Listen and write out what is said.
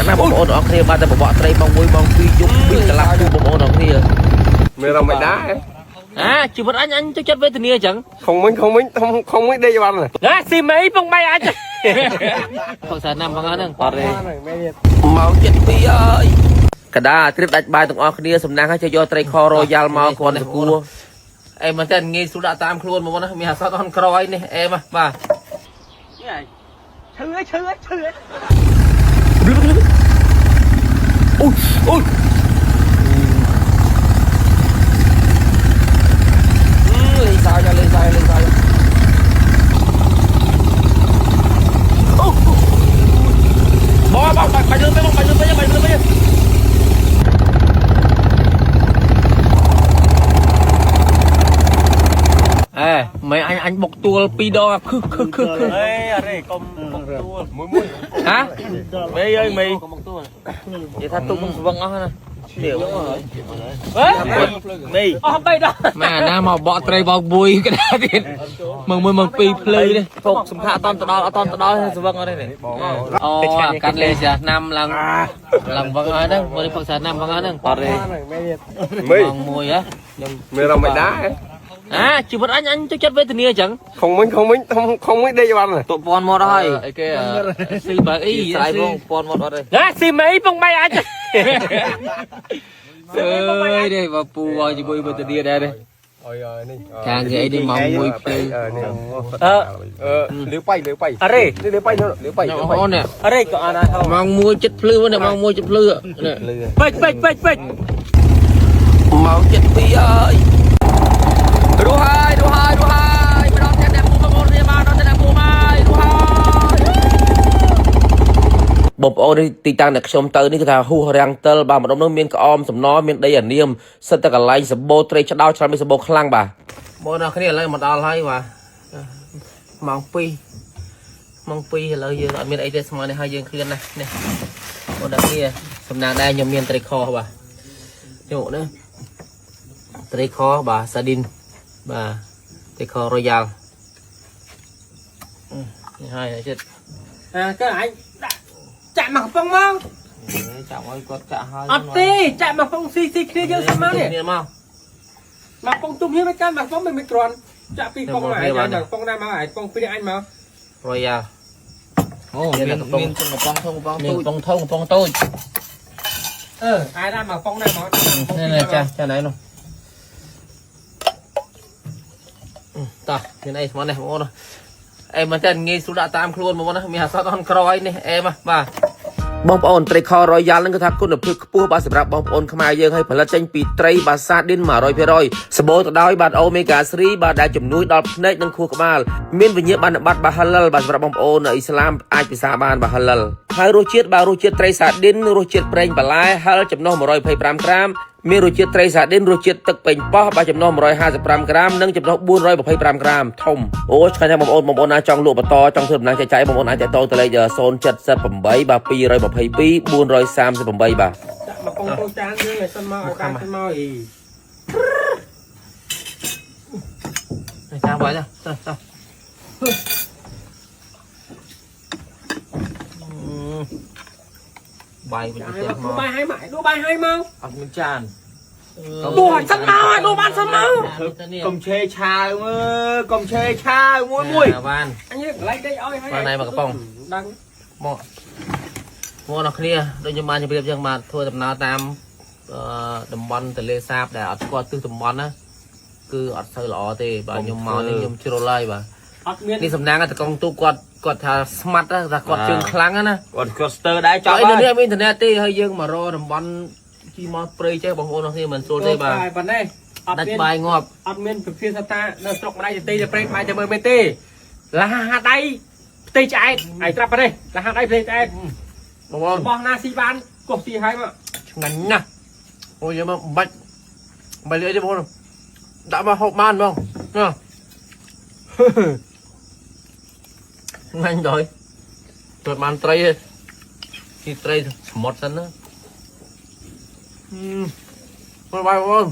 ណាបងប្អូនអរគ្នាបានតែបបកត្រីមកមួយមកពីរយប់ពីរកន្លះទូបងប្អូនអរគ្នាមានរំមិនដែរជីវិតអញទៅចិត្តវេទនាអញ្ចឹងខំមិញដេកបានស៊ីមីពងបីអញផងសាណាំផងហ្នឹងបាត់ទេមកចិត្តពីអើយកដាគ្រីបដាច់បាយទាំងអស់គ្នាសំណាងឲ្យយកត្រីខរយ៉ាល់មកគ្រាន់តែគួរអេមែនតើងាយស្រួលដាក់តាមខ្លួនមកណាមានអាសតអន់ក្រអីនេះអេមកបាទឈឺអូយលេងសាយបងបាច់លឿនទៅអេមិនអញបុកទួល2ដងខឹកអេអរេកុំបុកទួលមួយហ៎មេអើយមេនិយាយថាទុំស្វឹងអស់ណានេះមេអស់3ដងម៉ែណាមកបកត្រីបោកមួយក្តារទៀតមកពីភ្លឺនេះពុកសំខាន់អត់តទៅដល់ស្វឹងអត់ទេអូកាត់លេចាណាំឡើងវឹងអត់ហ្នឹងមកនេះផឹកសាណាំវឹងអត់ហ្នឹងបាត់ទេមេមួយហ៎មានរំមិនដែរជីវិតអញទៅចិត្តវេទនាអញ្ចឹងខំមិញដេកបានតពន់មកហើយអីគេស៊ីបើអ៊ីស្អីបងពន់មកអត់ទេស៊ីមីពងបីអញអើយនេះបើពូឲ្យជាមួយវេទនាដែរនេះអើយនេះខាងគេនេះមកមួយភ្លឺលឺបាយអរេនេះលឺបាយអូននេះអរេក៏អត់ដែរមកមួយចិត្តភ្លឺនេះមកមួយចិត្តភ្លឺនេះពេចមកចិត្តពីអើយរស់ហើយម្ដងទៀតតែពូបងប្អូននេះមកដល់តែពូហើយរស់ហើយបងប្អូននេះទីតាំងដែលខ្ញុំទៅនេះគឺថាហ៊ូរាំងតិលបាទម្ដងនោះមានក្អមសំណមានដីអានាមសិតតែកន្លែងសម្បូរត្រីឆ្ដោច្រើនមានសម្បូរខ្លាំងបាទបងប្អូនគ្នាឥឡូវមកដល់ហើយបាទម៉ោង2ឥឡូវយើងអត់មានអីទេស្មើនេះហើយយើងឃ្លានណាស់នេះបងប្អូនគ្នាសំណាងដែរខ្ញុំមានត្រីខបាទយកនេះត្រីខបាទសាឌីនបាទត្រីខរ៉ូយ៉ាល់នេះហើយចិត្តក៏អាចដាក់ចាក់មកកំប៉ុងមកចាក់ឲ្យគាត់ចាក់ហើយអត់ទេចាក់មកកំប៉ុងស៊ីគ្នាយើងសិនមកនេះមកកំប៉ុងទុំនេះមិនកាន់មកកំប៉ុងមិនគ្រាន់ចាក់ពីកំប៉ុងណាអញកំប៉ុងណាមកអញកំប៉ុងពីអញមករ៉ូយ៉ាល់អូមានកំប៉ុងធំកំប៉ុងតូចកំប៉ុងតូចអាយដាក់មកកំប៉ុងណាមកនេះចាណៃនោះតោះមានអីស្មោះនេះបងប្អូនអេមែនតើងាយស្រួលដាក់តាមខ្លួនបងប្អូនមានអាសតអន់ក្រអីនេះអេមកបាទបងប្អូនត្រីខរ៉ូយ៉ាល់ហ្នឹងគឺថាគុណភាពខ្ពស់បាទសម្រាប់បងប្អូនខ្មែរយើងឲ្យផលិតចេញពីត្រីបាទសាឌីន 100% សម្បូរទៅដោយបាទអូមេហ្គា 3 បាទដែលជំនួយដល់ភ្នែកនិងខួរក្បាលមានវិញ្ញាបនបត្របាទហាឡាល់បាទសម្រាប់បងប្អូនអ៊ីស្លាមអាចពិសាបានបាទហាឡាល់ហើយរសជាតិត្រីសាឌីនរសជាតិប្រេងបន្លែហឹរចំណុះ125ក្រាមមានរសជាតិត្រីសាឌីនរសជាតិទឹកប៉េងប៉ោះបាទចំណុះ155ក្រាមនិងចំណុះ425ក្រាមធំអូឆ្ងាញ់ណាស់បងប្អូនណាចង់លក់បន្តចង់ធ្វើដំណើរចែកបងប្អូនអាចតទៅលេខ078បាទ222 438បាទដាក់មកកំប៉ុងចានយើងឲ្យសិនមកឲ្យតាមសិនមកអីចាំបាយចាបាយវិញទៀតមកបាយឲ្យមកដួបាយឲ្យមកអត់មានចានដួឲ្យសិនមកឲ្យដួបានសិនមកកុំឆេឆាវមើលកុំឆេឆាវមួយបានអញកន្លែងដេកឲ្យហើយបានណៃមកកំប៉ុងដឹងមកអ្នកគ្នាដូចខ្ញុំបានជម្រាបចឹងបាទធ្វើដំណើរតាមតំបន់ទន្លេសាបដែលអត់ស្គាល់ទិសតំបន់ណាគឺអត់សូវល្អទេបាទខ្ញុំមកនេះខ្ញុំជ្រុលហើយបាទអត់មាននេះសំណាងតែកងទូគាត់ថាស្មាត់ថាគាត់ជើងខ្លាំងណាគាត់ស្ទើរដែរចោលហើយនេះមានអ៊ីនធឺណិតទេហើយយើងមករកតំបន់ជីមកព្រៃចេះបងប្អូនគ្នាមិនស្រួលទេបាទប៉ុណ្ណេះអត់មានបាយងាប់អត់មានប្រភេទថានៅស្រុកម្ដាយទៅទីទៅព្រៃបាយទៅមើលមែនទេលះហាដៃផ្ទៃឆ្អែតឯត្រាប់ប៉ុណ្ណេះលះហាដៃផ្ទៃឆ្អែតបងប្អូនបោះណាស៊ីបានកោះស៊ីហើយមកឆ្ងាញ់ណាស់អូយមកបាច់លឿនទេបងប្អូនដាក់មកហូបបានបងងាញ់ដល់ទៅបានត្រីទេទីត្រីសមុទ្រសិនណាបងប្អូន